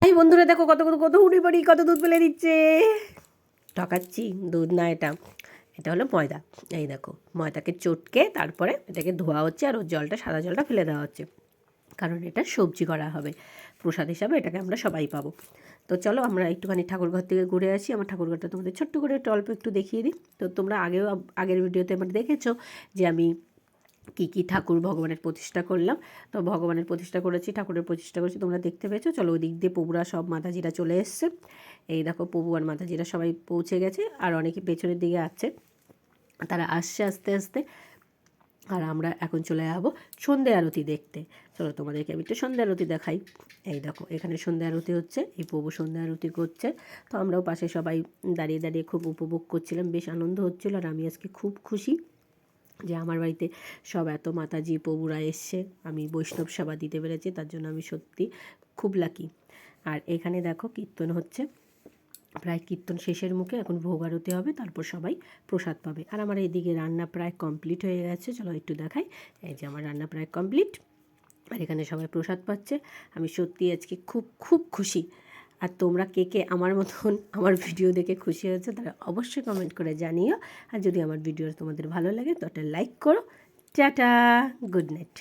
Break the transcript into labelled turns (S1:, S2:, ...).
S1: এই বন্ধুরা দেখো কত কত কত উড়ি বাড়ি কত দুধ ফেলে দিচ্ছে। ঠকাচ্ছি, দুধ না এটা, এটা হলো ময়দা। এই দেখো ময়দাকে চটকে তারপরে এটাকে ধোয়া হচ্ছে আর ওর জলটা, সাদা জলটা ফেলে দেওয়া হচ্ছে, কারণ এটা সবজি করা হবে, প্রসাদ হিসাবে এটাকে আমরা সবাই পাবো। তো চলো আমরা একটুখানি ঠাকুরঘর থেকে ঘুরে আসি। আমার ঠাকুরঘরটা তোমাদের ছোট্ট করে একটু অল্প একটু দেখিয়ে দিই। তো তোমরা আগের ভিডিওতে আমার দেখেছো যে আমি কী ঠাকুর ভগবানের প্রতিষ্ঠা করলাম। তো ভগবানের প্রতিষ্ঠা করেছি, ঠাকুরের প্রতিষ্ঠা করেছি, তোমরা দেখতে পেয়েছো। চলো ওই দিক দিয়ে প্রভুরা সব মাতাজিরা চলে এসছে। এই দেখো প্রভু আর মাতাজিরা সবাই পৌঁছে গেছে, আর অনেকে পেছনের দিকে আছে, তারা আসছে আস্তে আস্তে। আর আমরা এখন চলে যাবো সন্ধ্যে আরতি দেখতে। চলো তোমাদেরকে আমি একটু সন্ধ্যে আরতি দেখাই। এই দেখো এখানে সন্ধ্যে আরতি হচ্ছে, এই প্রভু সন্ধ্যে আরতি করছে। তো আমরাও পাশে সবাই দাঁড়িয়ে দাঁড়িয়ে খুব উপভোগ করছিলাম, বেশ আনন্দ হচ্ছিলো। আর আমি আজকে খুব খুশি যে আমার বাড়িতে সব এত মাতাজি প্রভুরা এসছে, আমি বৈষ্ণব সেবা দিতে পেরেছি, তার জন্য আমি সত্যি খুব লাকি। আর এখানে দেখো কীর্তন হচ্ছে, প্রায় কীর্তন শেষের মুখে এখন ভোগ আরতি হবে, তারপর সবাই প্রসাদ পাবে। আর আমার এইদিকে রান্না প্রায় কমপ্লিট হয়ে গেছে, চলো একটু দেখাই। এই যে আমার রান্না প্রায় কমপ্লিট, আর এখানে সবাই প্রসাদ পাচ্ছে। আমি সত্যি আজকে খুব খুব খুশি। আর তোমরা কে কে আমার মতন আমার ভিডিও দেখে খুশি হয়েছে তারা অবশ্যই কমেন্ট করে জানিও। আর যদি আমার ভিডিও তোমাদের ভালো লাগে তো একটা লাইক করো। Tata, good night.